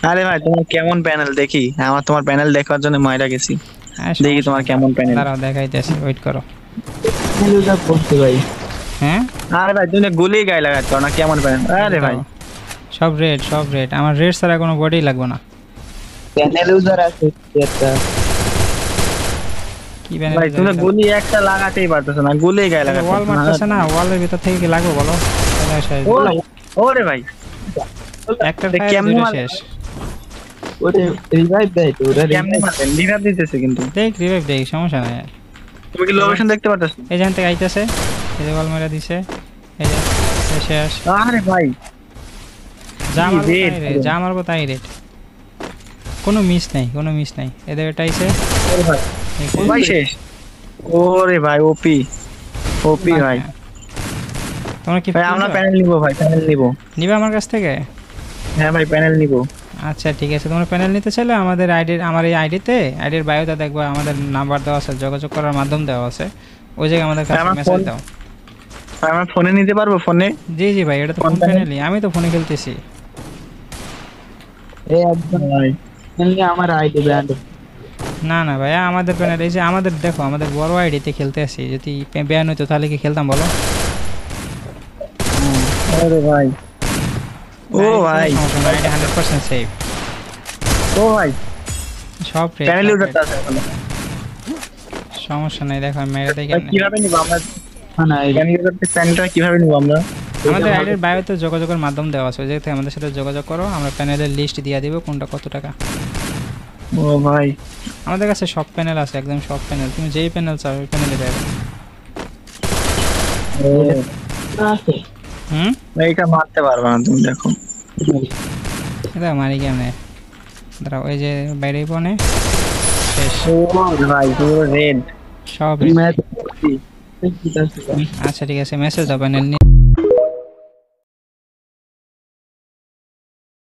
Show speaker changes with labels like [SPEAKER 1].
[SPEAKER 1] আরে ভাই তোমার কেমন প্যানেল দেখি, আমার তোমার প্যানেল দেখার জন্য ময়রা গেছি।
[SPEAKER 2] হ্যাঁ
[SPEAKER 1] দেখি
[SPEAKER 2] সমস্যা
[SPEAKER 1] তোমার
[SPEAKER 2] নেই,
[SPEAKER 1] কেমন প্যানেল।
[SPEAKER 2] দাঁড়াও দেখাইতেছি, ওয়েট করো।
[SPEAKER 3] ইউজ করতে ভাই।
[SPEAKER 2] হ্যাঁ
[SPEAKER 1] আরে ভাই তুমি গুলি গায়ে লাগাচ্ছ না, কেমন প্যানেল?
[SPEAKER 2] এই যে
[SPEAKER 1] আরে ভাই
[SPEAKER 2] দাও, সব রেড, সব রেড। আমার রেড ছাড়া কোনো বডি লাগবে না।
[SPEAKER 3] প্যানেল ইউজার আছে একটা।
[SPEAKER 2] কি ব্যানার
[SPEAKER 1] ভাই তুমি গুলি একটা লাগাতেই পারতেছো না, গুলি গায়ে লাগাচ্ছ
[SPEAKER 2] ওয়াল
[SPEAKER 1] না।
[SPEAKER 2] মারতেছে না, ওয়ালের ভিতর থেকে কি লাগবে বলো? তাহলে শেষ।
[SPEAKER 1] ও ওরে ভাই
[SPEAKER 2] একটা
[SPEAKER 1] এটা
[SPEAKER 2] ফায়ার
[SPEAKER 1] কেমনে
[SPEAKER 2] দুটো
[SPEAKER 1] মারলেন?
[SPEAKER 2] শেষ।
[SPEAKER 3] ওরে রিভাইভ দেয় তো, ওরা
[SPEAKER 1] কেমনে মারলেন? রিভাইভ দিতেছে কিন্তু।
[SPEAKER 2] দেখ রিভাইভ দেখ, সমস্যা নাই।
[SPEAKER 1] তুমি কি লোকেশন দেখতে পারতেছো?
[SPEAKER 2] এই যেখান থেকে আইতেছে, এই যে ওয়াল মেরা দিছে, এই যে এই শেষ।
[SPEAKER 1] আরে ভাই
[SPEAKER 2] যা
[SPEAKER 1] কি
[SPEAKER 2] মারবো তাই
[SPEAKER 1] red
[SPEAKER 2] রেড, যা মারবো তাই রেড, কোনো মিস নাই, কোনো মিস নাই। এদের এটা আইছে,
[SPEAKER 1] ওরে ভাই, ও ভাই শেষ। ওরে ভাই ওপি, ওপি ভাই।
[SPEAKER 2] তোমরা কি
[SPEAKER 1] ভাই আমরা প্যানেল নিবো, ভাই প্যানেল নিবো।
[SPEAKER 2] নিবে আমার কাছ থেকে?
[SPEAKER 1] হ্যাঁ ভাই প্যানেল নিবো।
[SPEAKER 2] আচ্ছা ঠিক আছে, তোমরা প্যানেল নিতে চাইলে আমাদের আইডির, আমার এই আইডিতে, আইডির বায়োতে দেখবা আমাদের নাম্বার দেওয়া আছে, যোগাযোগ করার মাধ্যম দেওয়া আছে, ওই জায়গায় আমাদের কাছে
[SPEAKER 1] আমার
[SPEAKER 2] মেসেজ
[SPEAKER 1] ফোন,
[SPEAKER 2] দাও।
[SPEAKER 1] আমার ফোনে নিতে পারবো? ফোনে
[SPEAKER 2] জি জি ভাই, এটা তো
[SPEAKER 1] ফোন
[SPEAKER 2] ফোন
[SPEAKER 1] প্যানেল?
[SPEAKER 2] প্যানেলই, আমি তো ফোনে খেলতেছি।
[SPEAKER 3] এই একজন
[SPEAKER 1] ভাই
[SPEAKER 3] নিয়ে আমার আইডি ব্র্যান্ড।
[SPEAKER 2] না না ভাই, আমাদের প্যানেল এই যে আমাদের, দেখো আমাদের বড় আইডিতে খেলতে আসি, যদি ব্যান হইতো তাহলে কি খেলতাম বলো?
[SPEAKER 1] আরে ভাই ও ভাই,
[SPEAKER 2] আইডি 100% সেফ,
[SPEAKER 1] ও ভাই
[SPEAKER 2] সব রেড,
[SPEAKER 1] প্যানেল ইউজারটা আছে এখনো।
[SPEAKER 2] সমস্যা নাই। দেখো আমি মেরে দেখি
[SPEAKER 1] ভাই কিভাবে নিবো আমরা
[SPEAKER 3] না
[SPEAKER 1] প্যানেল ইউজারটা? প্যানেলটা কিভাবে নিবো আমরা?
[SPEAKER 2] আমাদের আইডির বায়োতে যোগাযোগের মাধ্যম দেওয়া আছে, ওই জায়গা থেকে আমাদের সাথে যোগাযোগ করো, আমরা প্যানেলের লিস্ট দিয়ে দিব কোনটা কত টাকা।
[SPEAKER 1] ও ভাই
[SPEAKER 2] আমাদের কাছে সব প্যানেল আছে, একদম সব প্যানেল, তুমি যেই প্যানেল চাও ওই প্যানেলে পাবে।
[SPEAKER 1] ও
[SPEAKER 3] আছে।
[SPEAKER 2] হুম,
[SPEAKER 1] ভাই এটা মারতে পারবে না তুমি, দেখো।
[SPEAKER 2] এটা মারি কেমনে? দাঁড়াও, ওই যে বাইরে পনে শেষ,
[SPEAKER 1] ও ভাই পুরো রেড।
[SPEAKER 2] সব red।
[SPEAKER 3] ম্যাচ করছি। ঠিক আছে।
[SPEAKER 2] আচ্ছা ঠিক আছে, মেসেজ দাও প্যানেল